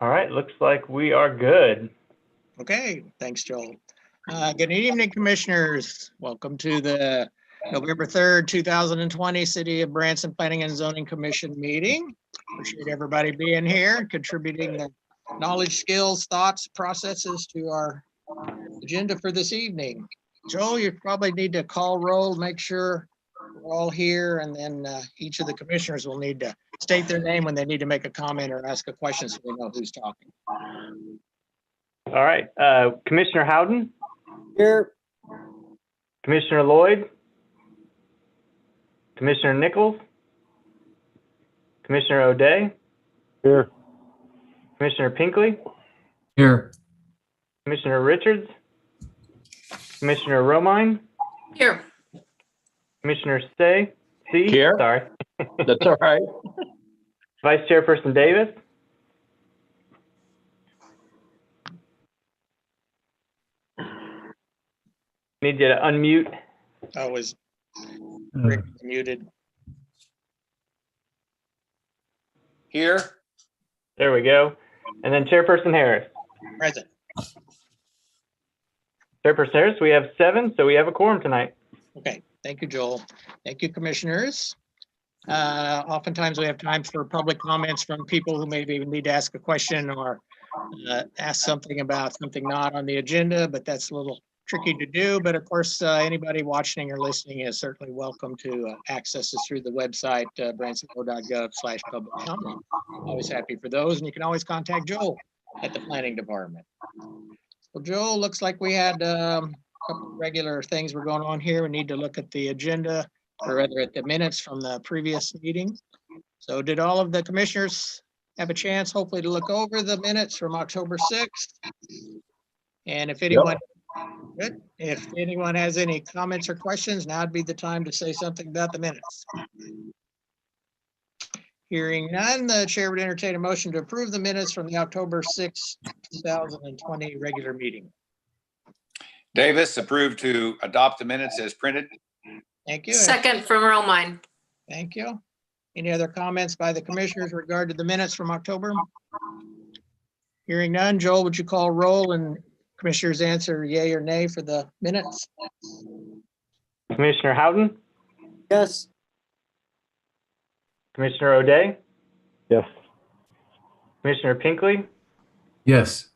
All right, looks like we are good. Okay, thanks, Joel. Good evening, commissioners. Welcome to the November 3rd, 2020 City of Branson Planning and Zoning Commission meeting. Appreciate everybody being here, contributing their knowledge, skills, thoughts, processes to our agenda for this evening. Joel, you probably need to call roll, make sure we're all here, and then each of the commissioners will need to state their name when they need to make a comment or ask a question so we know who's talking. All right, Commissioner Howden? Here. Commissioner Lloyd? Commissioner Nichols? Commissioner O'Day? Here. Commissioner Pinkley? Here. Commissioner Richards? Commissioner Romine? Here. Commissioner C? Here. Sorry. That's all right. Vice Chairperson Davis? Need you to unmute. I was muted. Here. There we go. And then Chairperson Harris. Present. Chairperson Harris, we have 7, so we have a quorum tonight. Okay, thank you, Joel. Thank you, commissioners. Oftentimes we have time for public comments from people who maybe need to ask a question or ask something about something not on the agenda, but that's a little tricky to do. But of course, anybody watching or listening is certainly welcome to access us through the website, bransonco.gov/public comment. Always happy for those, and you can always contact Joel at the planning department. Well, Joel, looks like we had a couple of regular things were going on here. We need to look at the agenda, or rather at the minutes from the previous meeting. So did all of the commissioners have a chance, hopefully, to look over the minutes from October 6th? And if anyone, good. If anyone has any comments or questions, now would be the time to say something about the minutes. Hearing none, the chair would entertain a motion to approve the minutes from the October 6th, 2020 regular meeting. Davis, approved to adopt the minutes as printed. Thank you. Second from Romine. Thank you. Any other comments by the commissioners regarding the minutes from October? Hearing none, Joel, would you call roll and commissioners answer yay or nay for the minutes? Commissioner Howden? Yes. Commissioner O'Day? Yes. Commissioner Pinkley? Yes.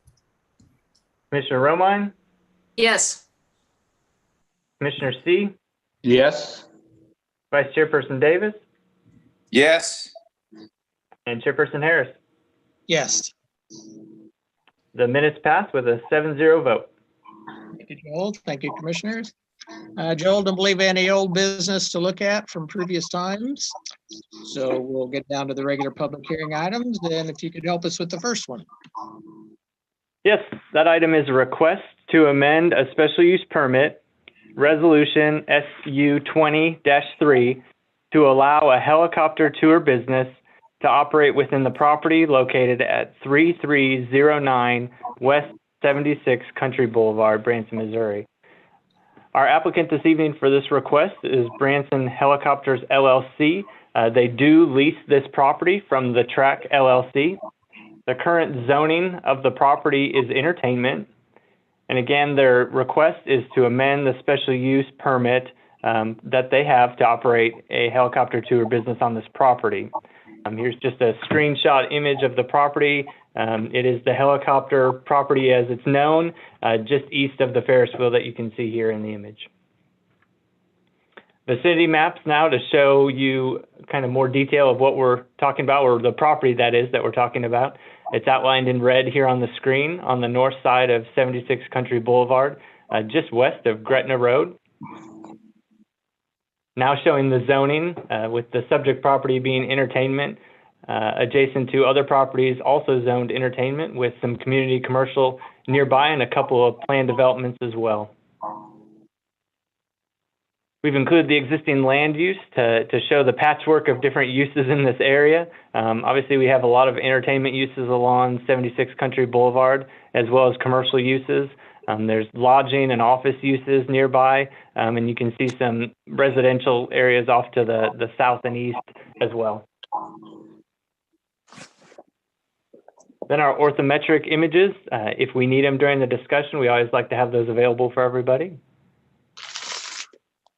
Commissioner Romine? Yes. Commissioner C? Yes. Vice Chairperson Davis? Yes. And Chairperson Harris. Yes. The minutes passed with a 7-0 vote. Thank you, Joel. Thank you, commissioners. Joel, don't believe any old business to look at from previous times. So we'll get down to the regular public hearing items. And if you could help us with the first one. Yes, that item is a request to amend a special use permit, Resolution SU 20-3, to allow a helicopter tour business to operate within the property located at 3309 West 76 Country Boulevard, Branson, Missouri. Our applicant this evening for this request is Branson Helicopters LLC. They do lease this property from the Track LLC. The current zoning of the property is entertainment. And again, their request is to amend the special use permit that they have to operate a helicopter tour business on this property. Here's just a screenshot image of the property. It is the helicopter property as it's known, just east of the Ferris wheel that you can see here in the image. Vicinity Maps now to show you kind of more detail of what we're talking about, or the property that is that we're talking about. It's outlined in red here on the screen on the north side of 76 Country Boulevard, just west of Gretna Road. Now showing the zoning with the subject property being entertainment, adjacent to other properties also zoned entertainment with some community commercial nearby and a couple of planned developments as well. We've included the existing land use to show the patchwork of different uses in this area. Obviously, we have a lot of entertainment uses along 76 Country Boulevard, as well as commercial uses. There's lodging and office uses nearby, and you can see some residential areas off to the south and east as well. Then our orthometric images, if we need them during the discussion, we always like to have those available for everybody.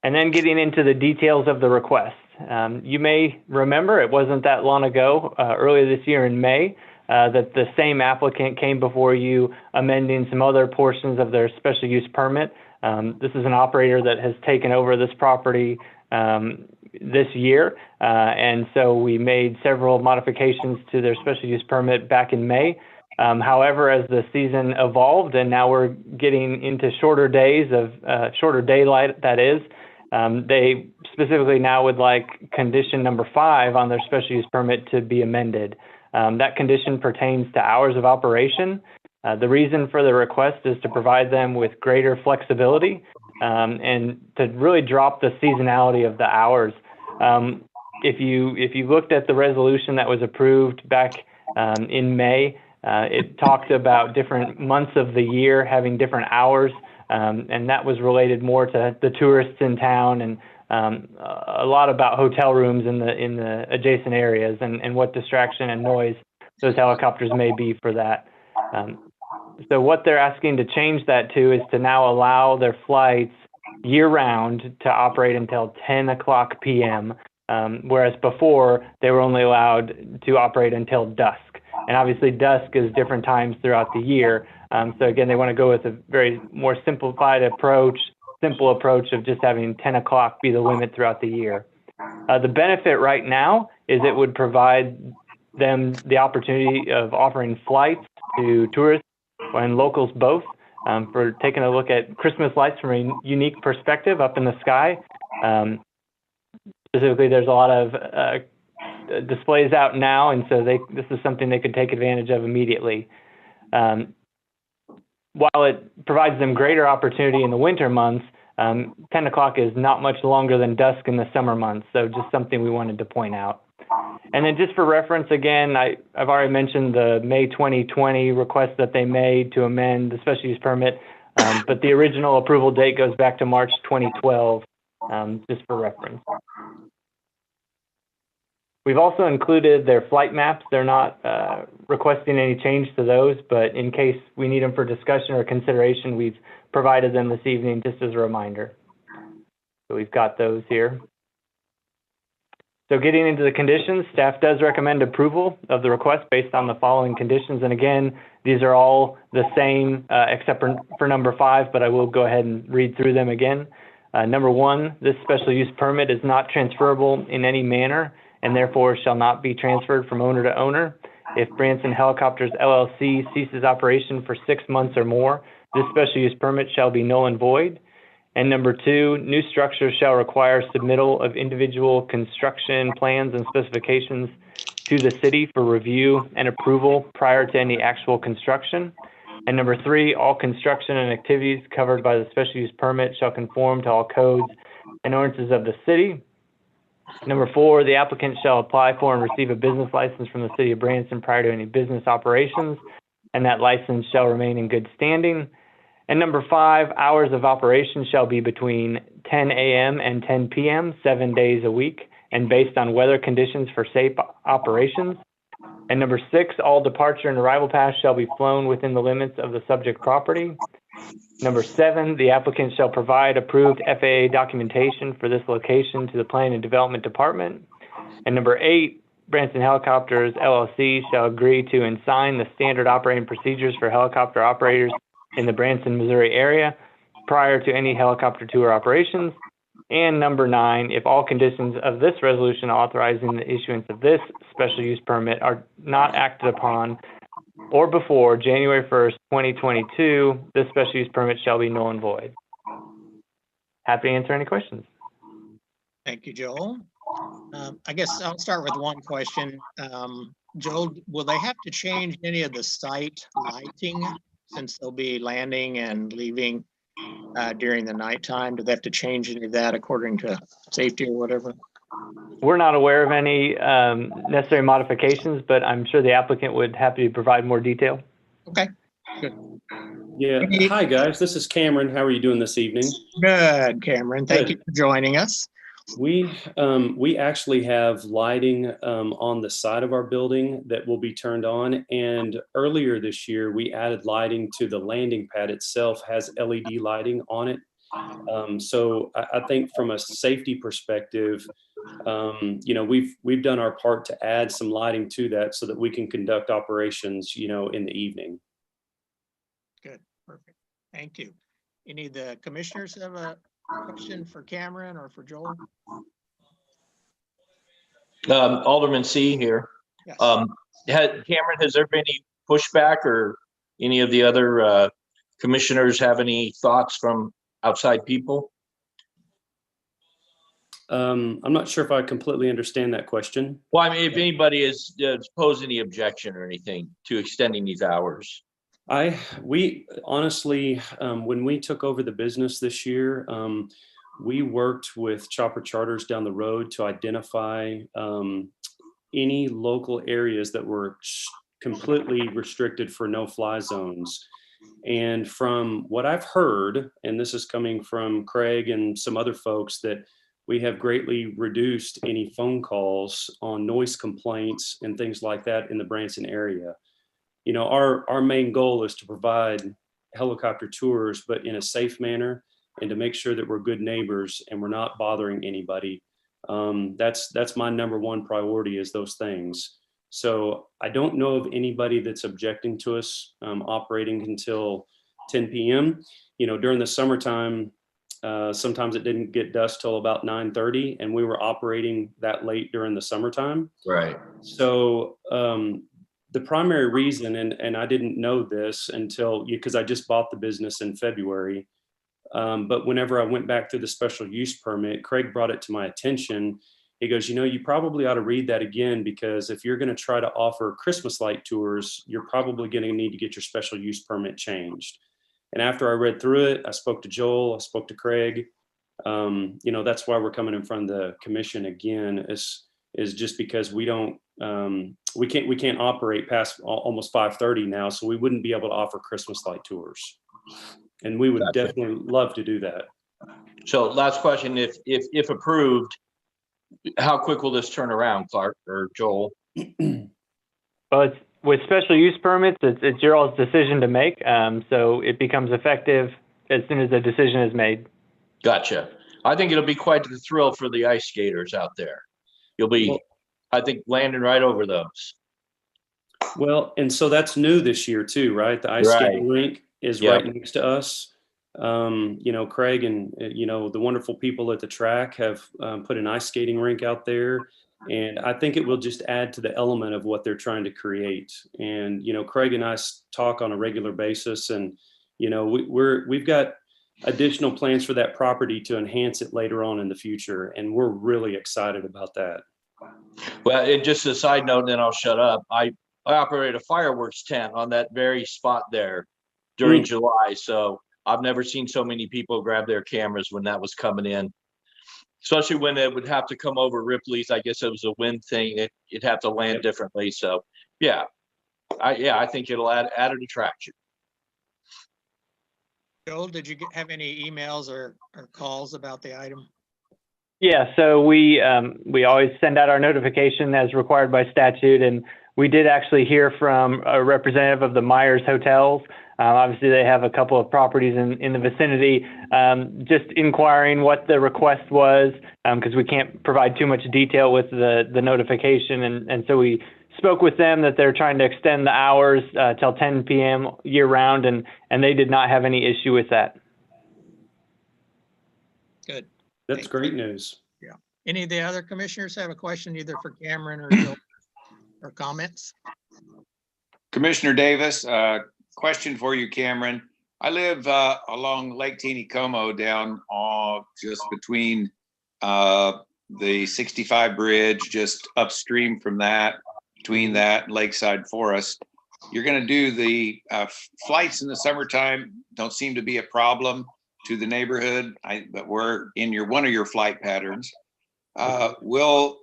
And then getting into the details of the request. You may remember, it wasn't that long ago, earlier this year in May, that the same applicant came before you amending some other portions of their special use permit. This is an operator that has taken over this property this year, and so we made several modifications to their special use permit back in May. However, as the season evolved and now we're getting into shorter days of shorter daylight, that is, they specifically now would like condition number 5 on their special use permit to be amended. That condition pertains to hours of operation. The reason for the request is to provide them with greater flexibility and to really drop the seasonality of the hours. If you looked at the resolution that was approved back in May, it talked about different months of the year having different hours, and that was related more to the tourists in town and a lot about hotel rooms in the adjacent areas and what distraction and noise those helicopters may be for that. So what they're asking to change that to is to now allow their flights year-round to operate until 10 o'clock p.m., whereas before they were only allowed to operate until dusk. And obviously dusk is different times throughout the year. So again, they want to go with a very more simplified approach, simple approach of just having 10 o'clock be the limit throughout the year. The benefit right now is it would provide them the opportunity of offering flights to tourists and locals both, for taking a look at Christmas lights from a unique perspective up in the sky. Specifically, there's a lot of displays out now, and so this is something they could take advantage of immediately. While it provides them greater opportunity in the winter months, 10 o'clock is not much longer than dusk in the summer months, so just something we wanted to point out. And then just for reference, again, I've already mentioned the May 2020 request that they made to amend the special use permit, but the original approval date goes back to March 2012, just for reference. We've also included their flight maps. They're not requesting any change to those, but in case we need them for discussion or consideration, we've provided them this evening just as a reminder. So we've got those here. So getting into the conditions, staff does recommend approval of the request based on the following conditions. And again, these are all the same except for number 5, but I will go ahead and read through them again. Number 1, this special use permit is not transferable in any manner and therefore shall not be transferred from owner to owner. If Branson Helicopters LLC ceases operation for 6 months or more, this special use permit shall be null and void. And number 2, new structures shall require submittal of individual construction plans and specifications to the city for review and approval prior to any actual construction. And number 3, all construction and activities covered by the special use permit shall conform to all codes and ordinances of the city. Number 4, the applicant shall apply for and receive a business license from the city of Branson prior to any business operations, and that license shall remain in good standing. And number 5, hours of operation shall be between 10 a.m. and 10 p.m., 7 days a week, and based on weather conditions for safe operations. And number 6, all departure and arrival paths shall be flown within the limits of the subject property. Number 7, the applicant shall provide approved FAA documentation for this location to the Planning and Development Department. And number 8, Branson Helicopters LLC shall agree to and sign the standard operating procedures for helicopter operators in the Branson, Missouri area prior to any helicopter tour operations. And number 9, if all conditions of this resolution authorizing the issuance of this special use permit are not acted upon or before January 1st, 2022, this special use permit shall be null and void. Happy to answer any questions. Thank you, Joel. I guess I'll start with one question. Joel, will they have to change any of the site lighting since they'll be landing and leaving during the nighttime? Do they have to change any of that according to safety or whatever? We're not aware of any necessary modifications, but I'm sure the applicant would happy to provide more detail. Okay, good. Yeah. Hi, guys. This is Cameron. How are you doing this evening? Good, Cameron. Thank you for joining us. We actually have lighting on the side of our building that will be turned on. And earlier this year, we added lighting to the landing pad itself, has LED lighting on it. So I think from a safety perspective, we've done our part to add some lighting to that so that we can conduct operations, in the evening. Good, perfect. Thank you. Any of the commissioners have a question for Cameron or for Joel? Alderman C here. Yes. Cameron, has there been any pushback or any of the other commissioners have any thoughts from outside people? I'm not sure if I completely understand that question. Well, I mean, if anybody has posed any objection or anything to extending these hours. We honestly, when we took over the business this year, we worked with Chopper Charters down the road to identify any local areas that were completely restricted for no-fly zones. And from what I've heard, and this is coming from Craig and some other folks, that we have greatly reduced any phone calls on noise complaints and things like that in the Branson area. Our main goal is to provide helicopter tours, but in a safe manner, and to make sure that we're good neighbors and we're not bothering anybody. That's my number one priority, is those things. So I don't know of anybody that's objecting to us operating until 10 p.m. During the summertime, sometimes it didn't get dusk till about 9:30, and we were operating that late during the summertime. Right. So the primary reason, and I didn't know this until, because I just bought the business in February, but whenever I went back through the special use permit, Craig brought it to my attention. He goes, you probably ought to read that again, because if you're going to try to offer Christmas light tours, you're probably going to need to get your special use permit changed. And after I read through it, I spoke to Joel, I spoke to Craig. That's why we're coming in front of the commission again, is just because we can't operate past almost 5:30 now, so we wouldn't be able to offer Christmas light tours. And we would definitely love to do that. So last question, if approved, how quick will this turn around, Clark or Joel? Well, with special use permits, it's your all's decision to make. So it becomes effective as soon as the decision is made. Gotcha. I think it'll be quite the thrill for the ice skaters out there. You'll be, I think, landing right over those. Well, and so that's new this year too, right? The ice skating rink is right next to us. Craig and, the wonderful people at the track have put an ice skating rink out there. And I think it will just add to the element of what they're trying to create. And, Craig and I talk on a regular basis, and, we've got additional plans for that property to enhance it later on in the future. And we're really excited about that. Well, and just a side note, and then I'll shut up. I operate a fireworks tent on that very spot there during July. So I've never seen so many people grab their cameras when that was coming in, especially when it would have to come over Ripley's. I guess it was a wind thing. It'd have to land differently. So I think it'll add an attraction. Joel, did you have any emails or calls about the item? Yeah, so we always send out our notification as required by statute, and we did actually hear from a representative of the Myers Hotels. Obviously, they have a couple of properties in the vicinity, just inquiring what the request was, because we can't provide too much detail with the notification. And so we spoke with them that they're trying to extend the hours till 10 p.m. year round, and they did not have any issue with that. Good. That's great news. Yeah. Any of the other commissioners have a question either for Cameron or Joel, or comments? Commissioner Davis, question for you, Cameron. I live along Lake Tinicomo down just between the 65 bridge, just upstream from that, between that and Lakeside Forest. You're going to do the flights in the summertime, don't seem to be a problem to the neighborhood, but we're in one of your flight patterns. Will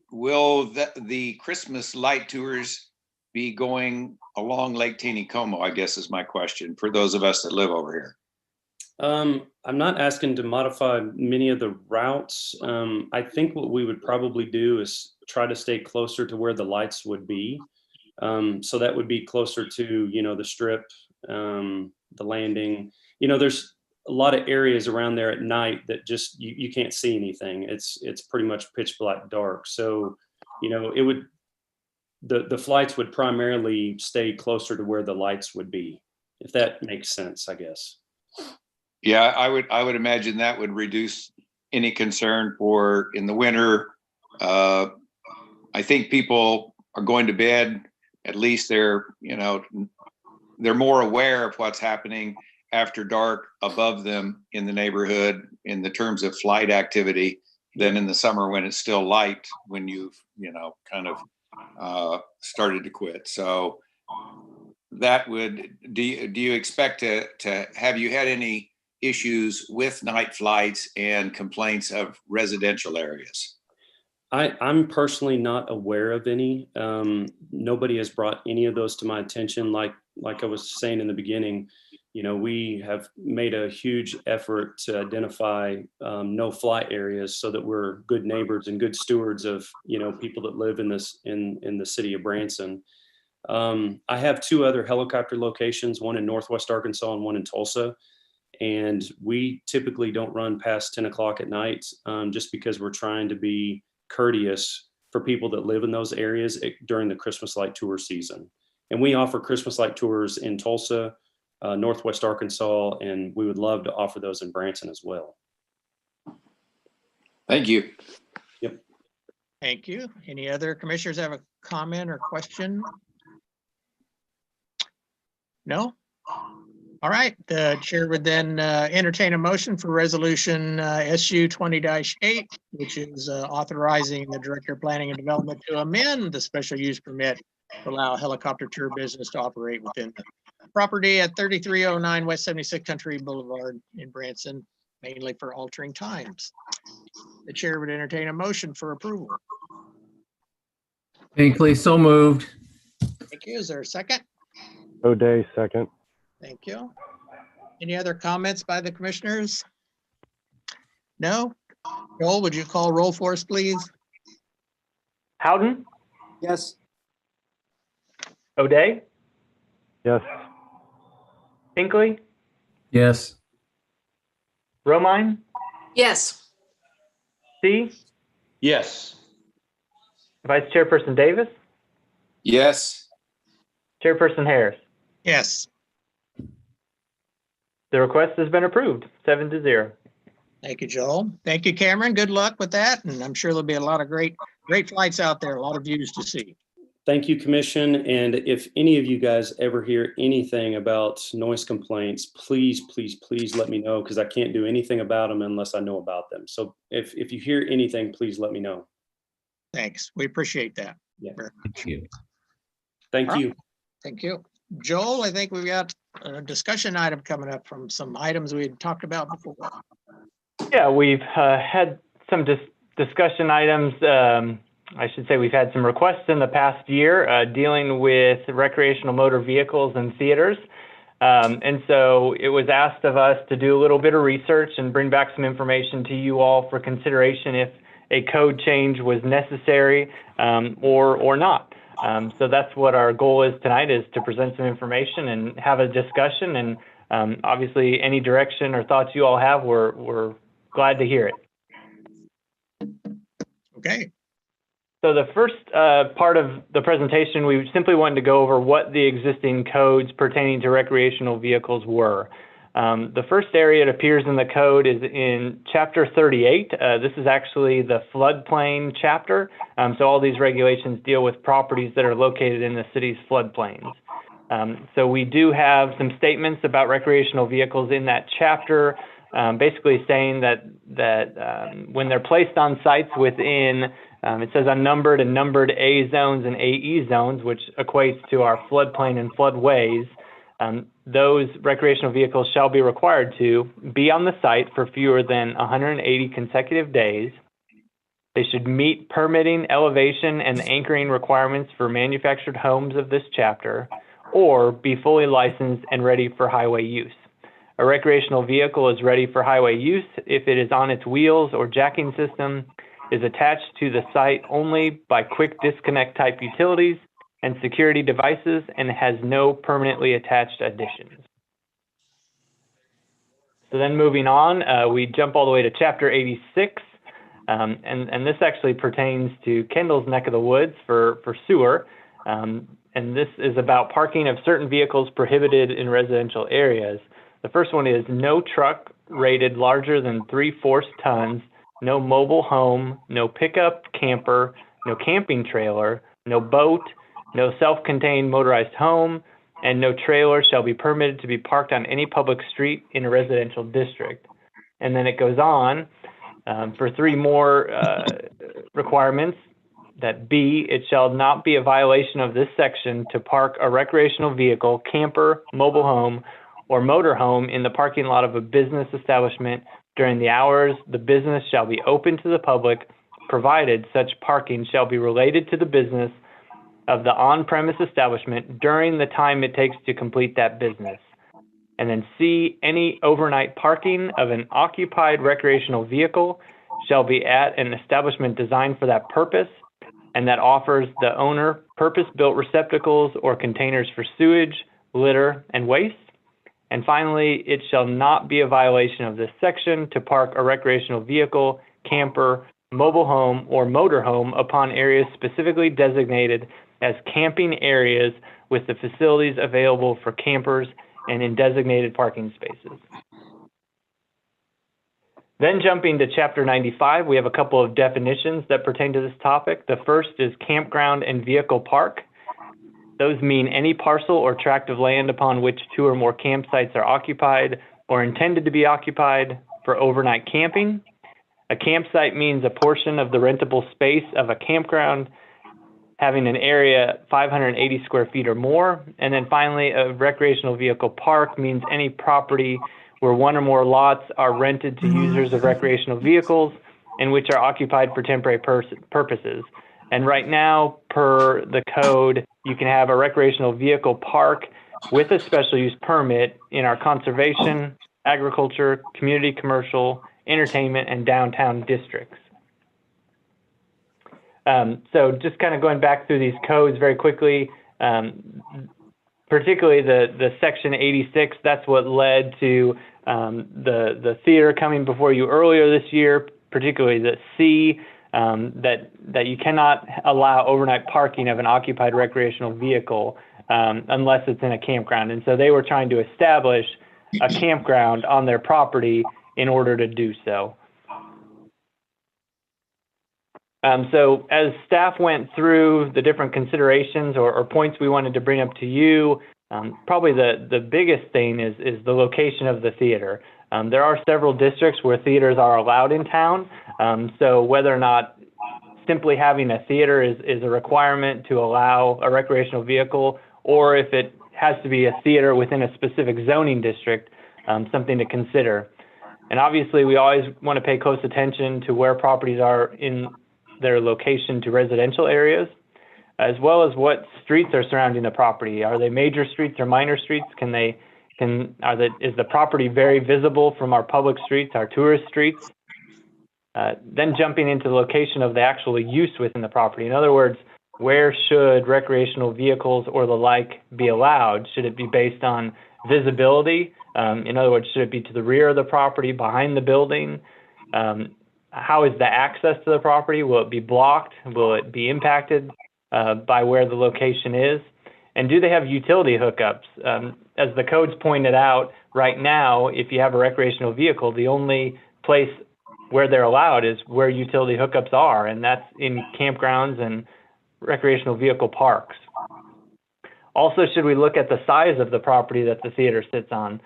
the Christmas light tours be going along Lake Tinicomo, I guess is my question, for those of us that live over here? I'm not asking to modify many of the routes. I think what we would probably do is try to stay closer to where the lights would be. So that would be closer to, the strip, the landing. There's a lot of areas around there at night that just you can't see anything. It's pretty much pitch black dark. So, it would the flights would primarily stay closer to where the lights would be, if that makes sense, I guess. Yeah, I would imagine that would reduce any concern for in the winter. I think people are going to bed. At least they're more aware of what's happening after dark above them in the neighborhood in the terms of flight activity than in the summer when it's still light, when you've kind of started to quit. So that would, do you expect to have you had any issues with night flights and complaints of residential areas? I'm personally not aware of any. Nobody has brought any of those to my attention. Like I was saying in the beginning, we have made a huge effort to identify no fly areas so that we're good neighbors and good stewards of people that live in the city of Branson. I have two other helicopter locations, one in Northwest Arkansas and one in Tulsa. And we typically don't run past 10 o'clock at night, just because we're trying to be courteous for people that live in those areas during the Christmas light tour season. And we offer Christmas light tours in Tulsa, Northwest Arkansas, and we would love to offer those in Branson as well. Thank you. Yep. Thank you. Any other commissioners have a comment or question? No? All right, the chair would then entertain a motion for resolution SU 20-8, which is authorizing the Director of Planning and Development to amend the special use permit to allow helicopter tour business to operate within the property at 3309 West 76 Country Boulevard in Branson, mainly for altering times. The chair would entertain a motion for approval. Hinckley, so moved. Thank you. Is there a second? O'Day, second. Thank you. Any other comments by the commissioners? No? Joel, would you call roll for us, please? Howden, Yes. O'Day, Yes. Hinckley, Yes. Romine, Yes. C, Yes. Vice Chairperson Davis, Yes. Chairperson Harris. Yes. The request has been approved, 7-0. Thank you, Joel. Thank you, Cameron. Good luck with that. And I'm sure there'll be a lot of great flights out there, a lot of views to see. Thank you, Commission. And if any of you guys ever hear anything about noise complaints, please, please, please let me know, because I can't do anything about them unless I know about them. So if you hear anything, please let me know. Thanks. We appreciate that. Yeah. Very much. Thank you. Thank you. Thank you. Joel, I think we've got a discussion item coming up from some items we had talked about before. Yeah, we've had some discussion items. I should say we've had some requests in the past year dealing with recreational motor vehicles and theaters. And so it was asked of us to do a little bit of research and bring back some information to you all for consideration if a code change was necessary or not. So that's what our goal is tonight, is to present some information and have a discussion. And obviously, any direction or thoughts you all have, we're glad to hear it. Okay. So the first part of the presentation, we simply wanted to go over what the existing codes pertaining to recreational vehicles were. The first area it appears in the code is in Chapter 38. This is actually the floodplain chapter. So all these regulations deal with properties that are located in the city's floodplains. So we do have some statements about recreational vehicles in that chapter, basically saying that when they're placed on sites within, it says unnumbered and numbered A zones and AE zones, which equates to our floodplain and floodways. Those recreational vehicles shall be required to be on the site for fewer than 180 consecutive days. They should meet permitting, elevation, and anchoring requirements for manufactured homes of this chapter, or be fully licensed and ready for highway use. A recreational vehicle is ready for highway use if it is on its wheels or jacking system, is attached to the site only by quick disconnect type utilities and security devices, and has no permanently attached additions. So then moving on, we jump all the way to Chapter 86, and this actually pertains to Kendall's neck of the woods for sewer. And this is about parking of certain vehicles prohibited in residential areas. The first one is no truck rated larger than 3/4 tons, no mobile home, no pickup camper, no camping trailer, no boat, no self-contained motorized home, and no trailer shall be permitted to be parked on any public street in a residential district. And then it goes on for 3 more requirements. That B, it shall not be a violation of this section to park a recreational vehicle, camper, mobile home, or motor home in the parking lot of a business establishment during the hours the business shall be open to the public, provided such parking shall be related to the business of the on-premise establishment during the time it takes to complete that business. And then C, any overnight parking of an occupied recreational vehicle shall be at an establishment designed for that purpose, and that offers the owner purpose-built receptacles or containers for sewage, litter, and waste. And finally, it shall not be a violation of this section to park a recreational vehicle, camper, mobile home, or motor home upon areas specifically designated as camping areas with the facilities available for campers and in designated parking spaces. Then jumping to Chapter 95, we have a couple of definitions that pertain to this topic. The first is campground and vehicle park. Those mean any parcel or tract of land upon which 2 or more campsites are occupied or intended to be occupied for overnight camping. A campsite means a portion of the rentable space of a campground having an area 580 square feet or more. And then finally, a recreational vehicle park means any property where 1 or more lots are rented to users of recreational vehicles and which are occupied for temporary purposes. And right now, per the code, you can have a recreational vehicle park with a special use permit in our conservation, agriculture, community commercial, entertainment, and downtown districts. So just kind of going back through these codes very quickly, particularly the Section 86, that's what led to the theater coming before you earlier this year, particularly the C, that you cannot allow overnight parking of an occupied recreational vehicle unless it's in a campground. And so they were trying to establish a campground on their property in order to do so. So as staff went through the different considerations or points we wanted to bring up to you, probably the biggest thing is the location of the theater. There are several districts where theaters are allowed in town, so whether or not simply having a theater is a requirement to allow a recreational vehicle, or if it has to be a theater within a specific zoning district, something to consider. And obviously, we always want to pay close attention to where properties are in their location to residential areas, as well as what streets are surrounding the property. Are they major streets or minor streets? Is the property very visible from our public streets, our tourist streets? Then jumping into the location of the actual use within the property. In other words, where should recreational vehicles or the like be allowed? Should it be based on visibility? In other words, should it be to the rear of the property, behind the building? How is the access to the property? Will it be blocked? Will it be impacted by where the location is? And do they have utility hookups? As the codes pointed out, right now, if you have a recreational vehicle, the only place where they're allowed is where utility hookups are, and that's in campgrounds and recreational vehicle parks. Also, should we look at the size of the property that the theater sits on?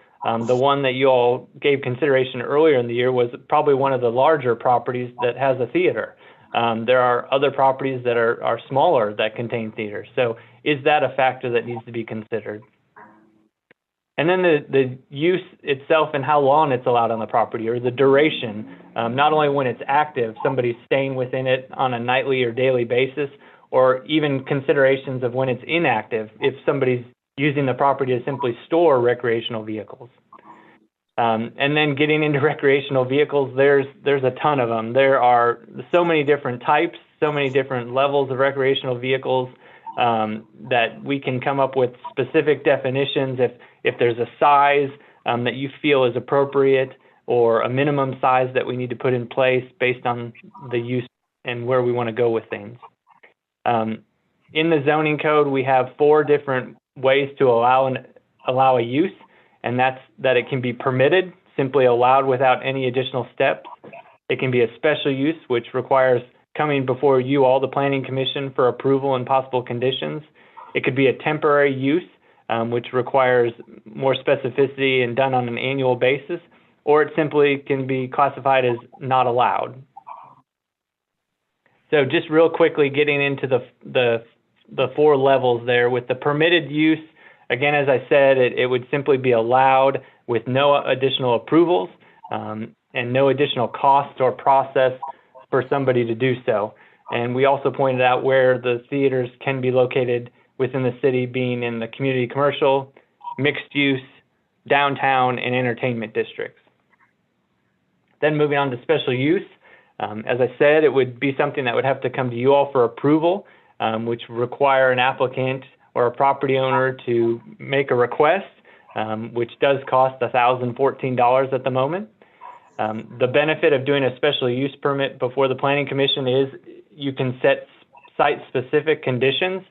The one that you all gave consideration earlier in the year was probably one of the larger properties that has a theater. There are other properties that are smaller that contain theaters. So is that a factor that needs to be considered? And then the use itself and how long it's allowed on the property, or the duration, not only when it's active, somebody's staying within it on a nightly or daily basis, or even considerations of when it's inactive, if somebody's using the property to simply store recreational vehicles. And then getting into recreational vehicles, there's a ton of them. There are so many different types, so many different levels of recreational vehicles that we can come up with specific definitions. If there's a size that you feel is appropriate, or a minimum size that we need to put in place based on the use and where we want to go with things. In the zoning code, we have 4 different ways to allow a use, and that's that it can be permitted, simply allowed without any additional steps. It can be a special use, which requires coming before you, all the Planning Commission, for approval and possible conditions. It could be a temporary use, which requires more specificity and done on an annual basis, or it simply can be classified as not allowed. So just real quickly getting into the 4 levels there. With the permitted use, again, as I said, it would simply be allowed with no additional approvals and no additional cost or process for somebody to do so. And we also pointed out where the theaters can be located within the city, being in the community commercial, mixed use, downtown, and entertainment districts. Then moving on to special use, as I said, it would be something that would have to come to you all for approval, which would require an applicant or a property owner to make a request, which does cost $1,014 at the moment. The benefit of doing a special use permit before the Planning Commission is you can set site-specific conditions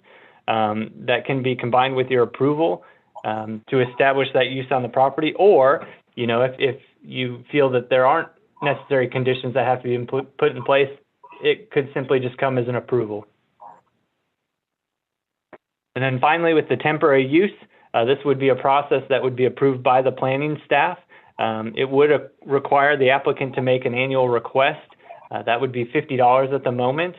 that can be combined with your approval to establish that use on the property, or, you know, if you feel that there aren't necessary conditions that have to be put in place, it could simply just come as an approval. And then finally, with the temporary use, this would be a process that would be approved by the planning staff. It would require the applicant to make an annual request. That would be $50 at the moment.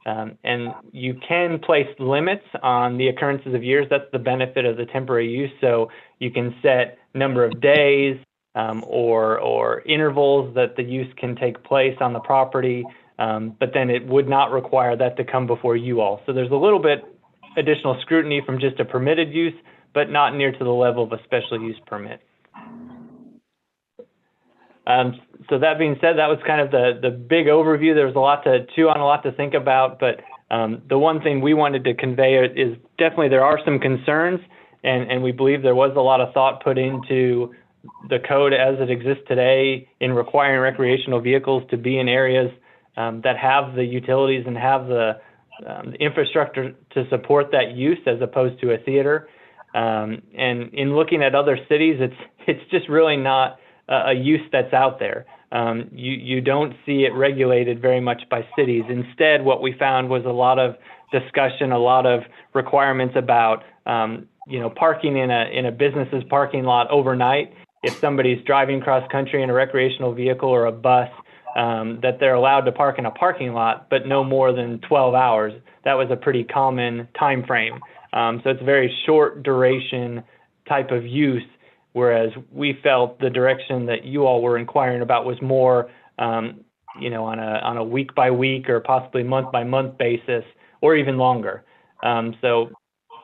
And you can place limits on the occurrences of years. That's the benefit of the temporary use. So you can set number of days or intervals that the use can take place on the property, but then it would not require that to come before you all. So there's a little bit additional scrutiny from just a permitted use, but not near to the level of a special use permit. So that being said, that was kind of the big overview. There was a lot to chew on, a lot to think about, but the one thing we wanted to convey is definitely there are some concerns, and we believe there was a lot of thought put into the code as it exists today in requiring recreational vehicles to be in areas that have the utilities and have the infrastructure to support that use, as opposed to a theater. And in looking at other cities, it's just really not a use that's out there. You don't see it regulated very much by cities. Instead, what we found was a lot of discussion, a lot of requirements about parking in a business's parking lot overnight. If somebody's driving cross country in a recreational vehicle or a bus, that they're allowed to park in a parking lot, but no more than 12 hours. That was a pretty common time frame. So it's a very short duration type of use, whereas we felt the direction that you all were inquiring about was more, on a week by week or possibly month by month basis, or even longer. So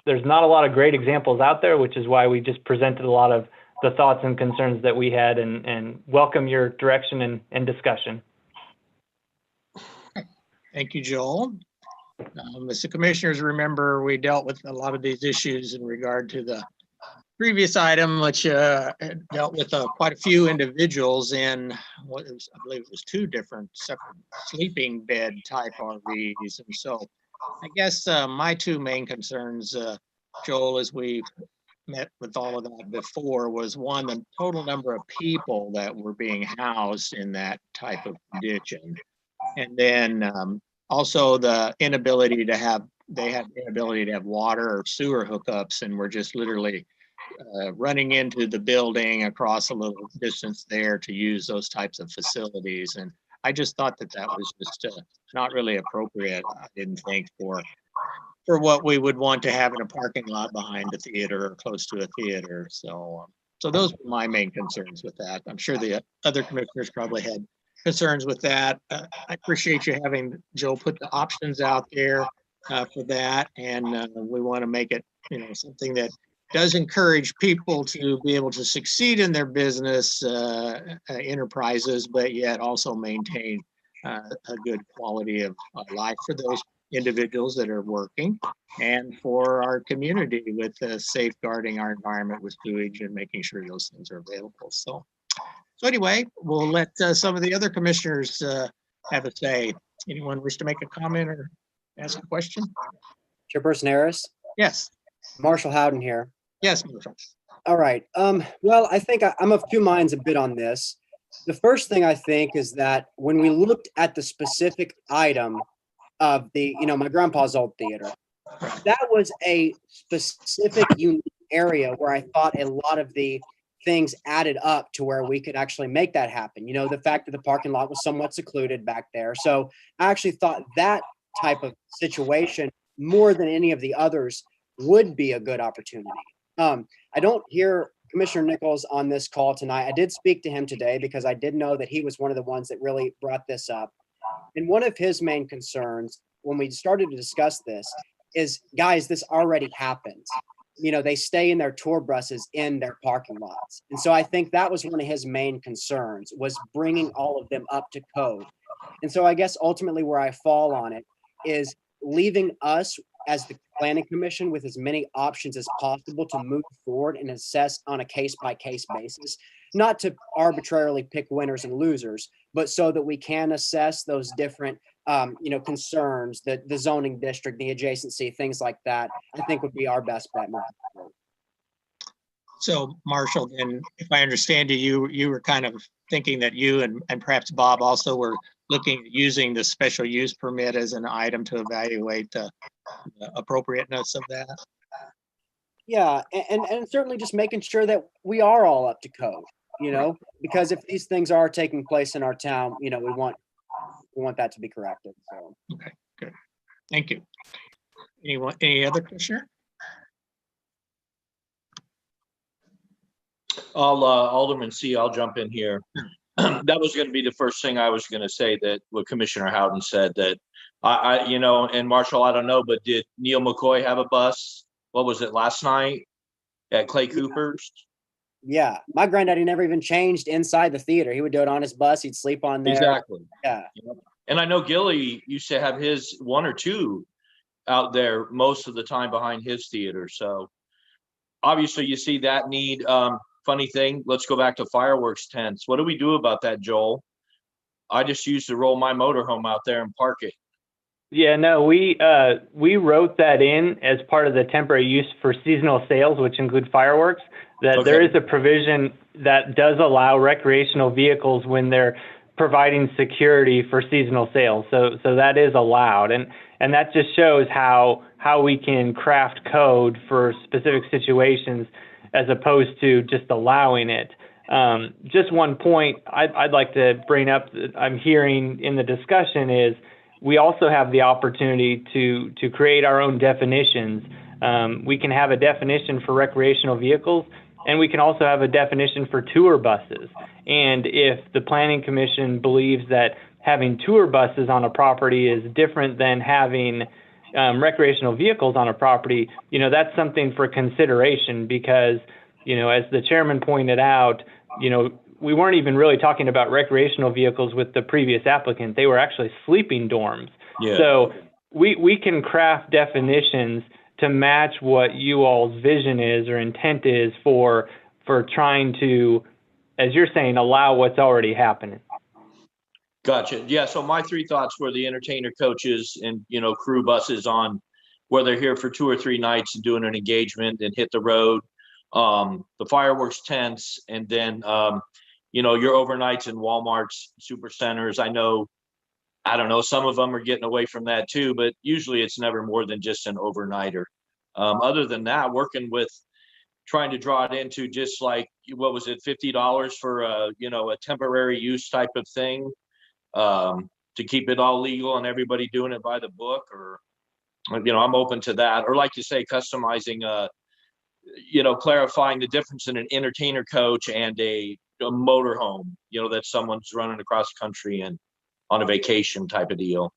there's not a lot of great examples out there, which is why we just presented a lot of the thoughts and concerns that we had, and welcome your direction and discussion. Thank you, Joel. As the commissioners remember, we dealt with a lot of these issues in regard to the previous item, which dealt with quite a few individuals in what was, I believe it was 2 different separate sleeping bed type RVs. And so I guess my 2 main concerns, Joel, as we met with all of that before, was one, the total number of people that were being housed in that type of condition. And then also the inability to have, inability to have water or sewer hookups, and we're just literally running into the building across a little distance there to use those types of facilities. And I just thought that was just not really appropriate, I didn't think, for what we would want to have in a parking lot behind a theater or close to a theater. So those were my main concerns with that. I'm sure the other commissioners probably had concerns with that. I appreciate you having Joe put the options out there for that. And we want to make it, something that does encourage people to be able to succeed in their business enterprises, but yet also maintain a good quality of life for those individuals that are working, and for our community with safeguarding our environment with sewage and making sure those things are available. So anyway, we'll let some of the other commissioners have a say. Anyone wish to make a comment or ask a question? Chairperson Harris, Yes. Marshall Howden here. Yes, Marshall. All right. Well, I think I'm of two minds a bit on this. The first thing I think is that when we looked at the specific item of the, my grandpa's old theater, that was a specific unique area where I thought a lot of the things added up to where we could actually make that happen. The fact that the parking lot was somewhat secluded back there. So I actually thought that type of situation, more than any of the others, would be a good opportunity. I don't hear Commissioner Nichols on this call tonight. I did speak to him today because I did know that he was one of the ones that really brought this up. And one of his main concerns when we started to discuss this is, guys, this already happens. They stay in their tour buses in their parking lots. And so I think that was one of his main concerns, was bringing all of them up to code. And so I guess ultimately where I fall on it is leaving us as the planning commission with as many options as possible to move forward and assess on a case-by-case basis, not to arbitrarily pick winners and losers, but so that we can assess those different concerns, the zoning district, the adjacency, things like that, I think would be our best bet moving forward. So Marshall, then if I understand you were kind of thinking that you and perhaps Bob also were looking at using the special use permit as an item to evaluate the appropriateness of that. Yeah, and certainly just making sure that we are all up to code, because if these things are taking place in our town, we want that to be corrected. So. Okay, good. Thank you. Any other commissioner? Alderman C, I'll jump in here. That was going to be the first thing I was going to say, that what Commissioner Howden said, that and Marshall, I don't know, but did Neil McCoy have a bus? What was it, last night at Clay Cooper's? Yeah, my granddaddy never even changed inside the theater. He would do it on his bus. He'd sleep on there. Exactly. Yeah. And I know Gilly used to have his one or two out there most of the time behind his theater. So obviously you see that need. Funny thing, let's go back to fireworks tents. What do we do about that, Joel? I just used to roll my motorhome out there and park it. Yeah, no, we wrote that in as part of the temporary use for seasonal sales, which include fireworks, that Okay. There is a provision that does allow recreational vehicles when they're providing security for seasonal sales. So that is allowed. And that just shows how we can craft code for specific situations as opposed to just allowing it. Just one point I'd like to bring up that I'm hearing in the discussion is we also have the opportunity to create our own definitions. We can have a definition for recreational vehicles, and we can also have a definition for tour buses. And if the Planning Commission believes that having tour buses on a property is different than having recreational vehicles on a property, that's something for consideration because, as the chairman pointed out, we weren't even really talking about recreational vehicles with the previous applicant. They were actually sleeping dorms. Yeah. So we can craft definitions to match what you all's vision is or intent is for trying to, as you're saying, allow what's already happening. Gotcha. Yeah. So my three thoughts were the entertainer coaches and, crew buses on where they're here for 2 or 3 nights and doing an engagement and hit the road. The fireworks tents, and then, your overnights in Walmart's, super centers. I don't know, some of them are getting away from that too, but usually it's never more than just an overnighter. Other than that, working with trying to draw it into just like, what was it, $50 for a temporary use type of thing, to keep it all legal and everybody doing it by the book, or, I'm open to that. Or like you say, customizing, clarifying the difference in an entertainer coach and a motorhome, that someone's running across the country and on a vacation type of deal.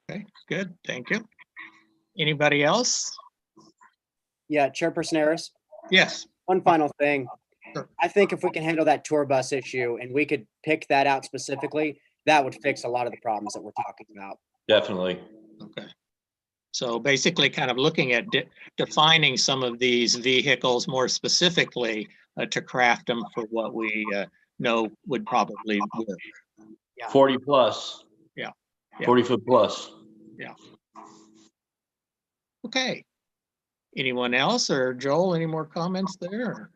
Okay, good. Thank you. Anybody else? Yeah, Chairperson Harris, Yes. one final thing. Sure. I think if we can handle that tour bus issue and we could pick that out specifically, that would fix a lot of the problems that we're talking about. Definitely. Okay. So basically kind of looking at defining some of these vehicles more specifically to craft them for what we know would probably work. 40 plus. Yeah. 40 foot plus. Okay. Anyone else, or Joel, any more comments there?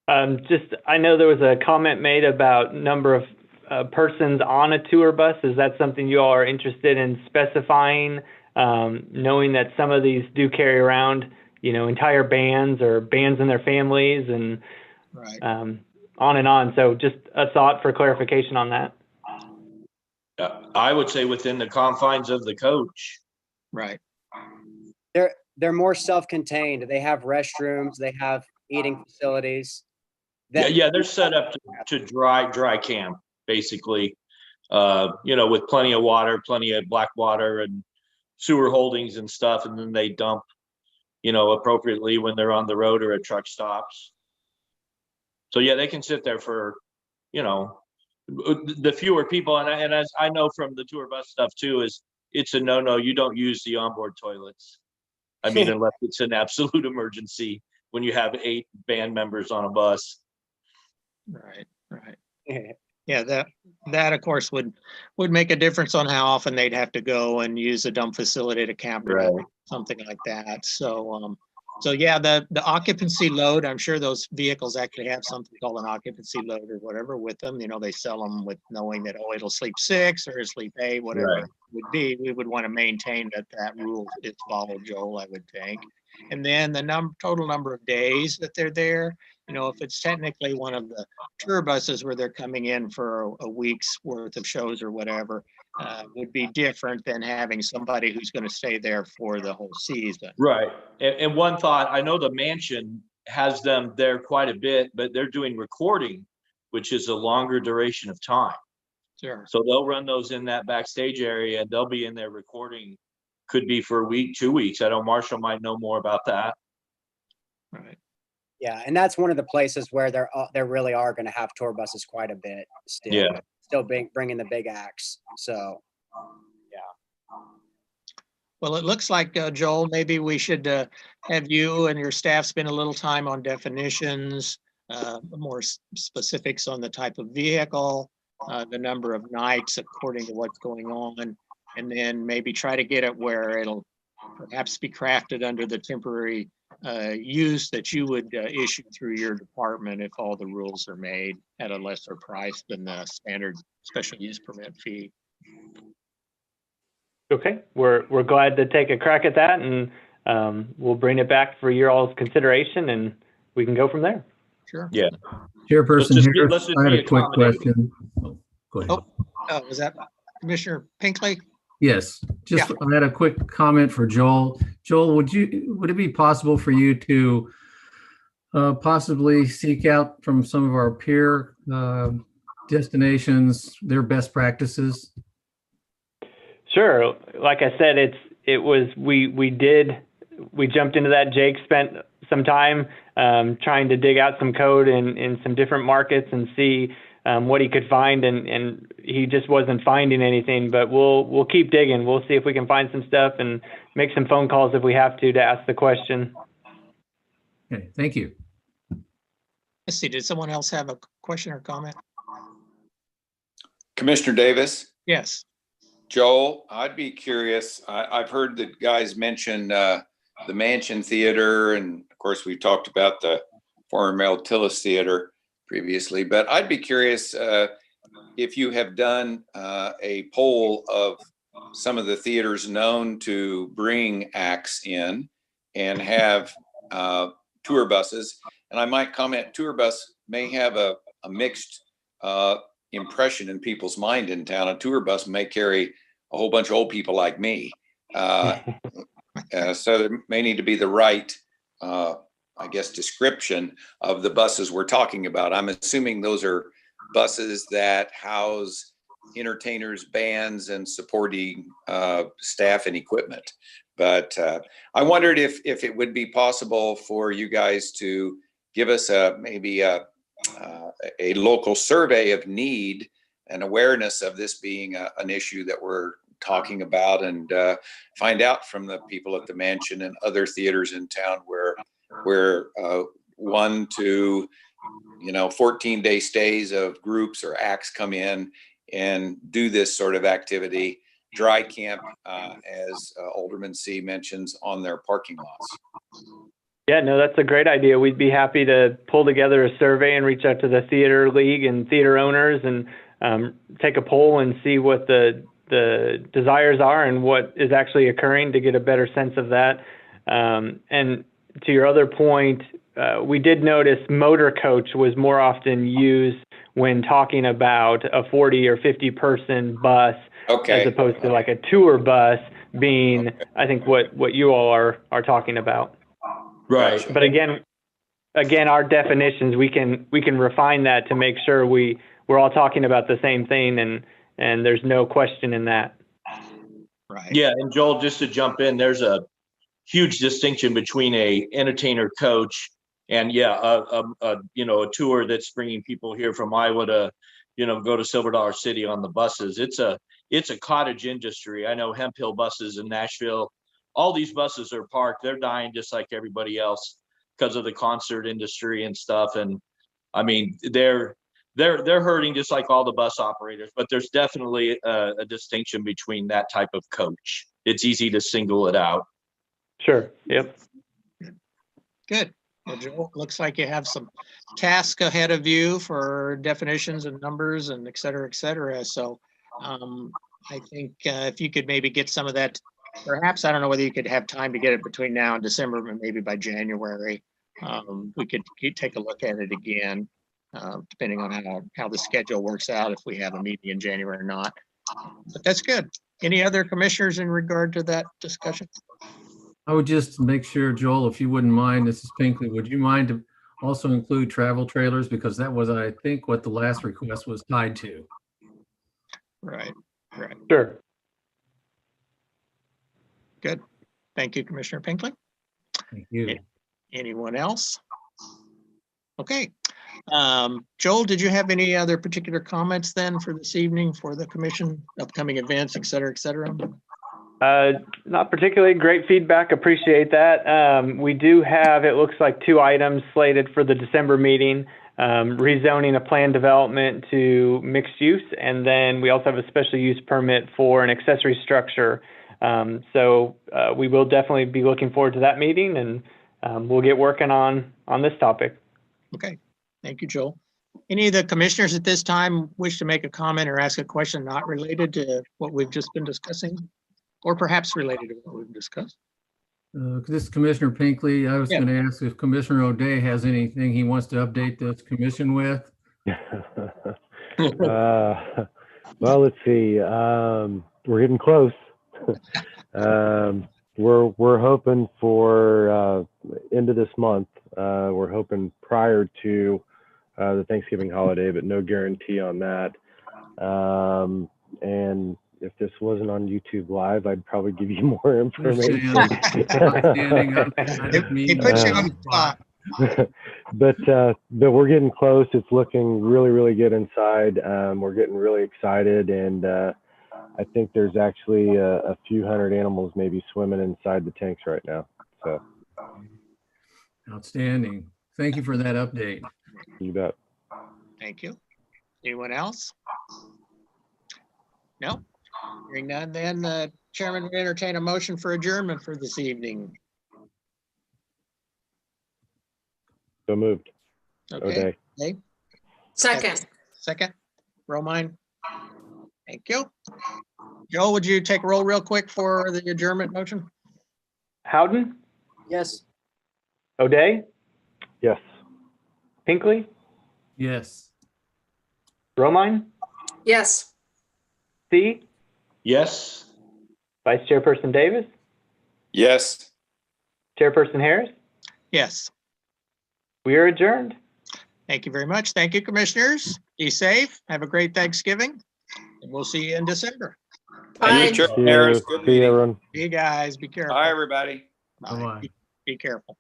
I know there was a comment made about number of persons on a tour bus. Is that something you all are interested in specifying, knowing that some of these do carry around, entire bands or bands and their families and Right. on and on. So just a thought for clarification on that. I would say within the confines of the coach. Right. They're more self-contained. They have restrooms, they have eating facilities. Yeah, they're set up to dry camp, basically. With plenty of water, plenty of black water and sewer holdings and stuff, and then they dump, appropriately when they're on the road or at truck stops. So yeah, they can sit there for, the fewer people. And as I know from the tour bus stuff too, is it's a no. You don't use the onboard toilets. I mean, unless it's an absolute emergency when you have 8 band members on a bus. Right. Yeah, that of course would make a difference on how often they'd have to go and use a dump facility to campground, Right. something like that. So yeah, the occupancy load, I'm sure those vehicles actually have something called an occupancy load or whatever with them. They sell them with knowing that, it'll sleep 6 or it'll sleep 8, whatever Right. it would be. We would want to maintain that rule is followed, Joel, I would think. And then the total number of days that they're there. If it's technically one of the tour buses where they're coming in for a week's worth of shows or whatever, would be different than having somebody who's going to stay there for the whole season. Right. And one thought, I know the mansion has them there quite a bit, but they're doing recording, which is a longer duration of time. Sure. So they'll run those in that backstage area and they'll be in there recording, could be for a week, 2 weeks. I know Marshall might know more about that. Right. Yeah, and that's one of the places where there really are going to have tour buses quite a bit still. Yeah. Still bringing the big acts. So, yeah. Well, it looks like, Joel, maybe we should have you and your staff spend a little time on definitions, more specifics on the type of vehicle, the number of nights according to what's going on, and then maybe try to get it where it'll perhaps be crafted under the temporary use that you would issue through your department if all the rules are made at a lesser price than the standard special use permit fee. Okay, we're glad to take a crack at that, and we'll bring it back for your all's consideration, and we can go from there. Sure. Yeah. Chairperson Let's Harris, just I had be a quick accommodating. question. Go ahead. Was that Commissioner Pinkley? Yes, just I had a quick comment for Joel. Joel, would it be possible for you to possibly seek out from some of our peer destinations their best practices? Sure. Like I said, we jumped into that. Jake spent some time trying to dig out some code in some different markets and see what he could find, and he just wasn't finding anything. But we'll keep digging. We'll see if we can find some stuff and make some phone calls if we have to ask the question. Okay, thank you. Let's see. Did someone else have a question or comment? Commissioner Davis, Yes. Joel, I'd be curious. I've heard the guys mention the Mansion Theater, and of course we've talked about the former Mel Tillis Theater previously, but I'd be curious if you have done a poll of some of the theaters known to bring acts in and have tour buses. And I might comment, tour bus may have a mixed impression in people's mind in town. A tour bus may carry a whole bunch of old people like me. So there may need to be the right, I guess, description of the buses we're talking about. I'm assuming those are buses that house entertainers, bands, and supporting staff and equipment. But I wondered if it would be possible for you guys to give us maybe a local survey of need and awareness of this being an issue that we're talking about, and find out from the people at the mansion and other theaters in town where 1 to 14-day stays of groups or acts come in and do this sort of activity, dry camp, as Alderman C mentions, on their parking lots. Yeah, no, that's a great idea. We'd be happy to pull together a survey and reach out to the theater league and theater owners and take a poll and see what the desires are and what is actually occurring to get a better sense of that. And to your other point, we did notice motor coach was more often used when talking about a 40 or 50 person bus, as opposed to like a tour bus being, I think, what you all are talking about. Right. But again, our definitions, we can refine that to make sure we're all talking about the same thing, and there's no question in that. Right. Yeah, and Joel, just to jump in, there's a huge distinction between a entertainer coach and a tour that's bringing people here from Iowa to go to Silver Dollar City on the buses. It's a cottage industry. I know Hemp Hill buses in Nashville, all these buses are parked. They're dying just like everybody else because of the concert industry and stuff. And I mean, they're hurting just like all the bus operators, but there's definitely a distinction between that type of coach. It's easy to single it out. Sure. Yep. Good. Well, Joel, looks like you have some tasks ahead of you for definitions and numbers and et cetera, et cetera. So I think if you could maybe get some of that, perhaps, I don't know whether you could have time to get it between now and December, but maybe by January, we could take a look at it again, depending on how the schedule works out, if we have a meeting in January or not. But that's good. Any other commissioners in regard to that discussion? I would just make sure, Joel, if you wouldn't mind, this is Pinkley, would you mind to also include travel trailers? Because that was, I think, what the last request was tied to. Right. Sure. Good. Thank you, Commissioner Pinkley. Thank you. Anyone else? Okay. Joel, did you have any other particular comments then for this evening for the commission, upcoming events, et cetera, et cetera? Not particularly. Great feedback. Appreciate that. We do have, it looks like, 2 items slated for the December meeting, rezoning a planned development to mixed use, and then we also have a special use permit for an accessory structure. So we will definitely be looking forward to that meeting, and we'll get working on this topic. Okay. Thank you, Joel. Any of the commissioners at this time wish to make a comment or ask a question not related to what we've just been discussing, or perhaps related to what we've discussed? This is Commissioner Pinkley. I was going to ask if Commissioner O'Day has anything he wants to update this commission with. Well, let's see. We're getting close. We're hoping for end of this month. We're hoping prior to the Thanksgiving holiday, but no guarantee on that. And if this wasn't on YouTube Live, I'd probably give you more information. He puts you on the spot. But we're getting close. It's looking really, really good inside. We're getting really excited, and I think there's actually a few hundred animals maybe swimming inside the tanks right now. So outstanding. Thank you for that update. You bet. Thank you. Anyone else? No? Hearing none, then the chairman would entertain a motion for adjournment for this evening. So moved. Okay. Okay. Second. Second. Romine. Thank you. Joel, would you take a roll real quick for the adjournment motion? Howden? Yes. O'Day? Yes. Pinkley? Yes. Romine? Yes. C? Yes. Vice Chairperson Davis? Yes. Chairperson Harris? Yes. We are adjourned. Thank you very much. Thank you, commissioners. Be safe. Have a great Thanksgiving. And we'll see you in December. Bye. Mr. See Harris, you, good see you, meeting. everyone. You guys, be careful. Bye, everybody. Bye. Bye-bye. Be careful.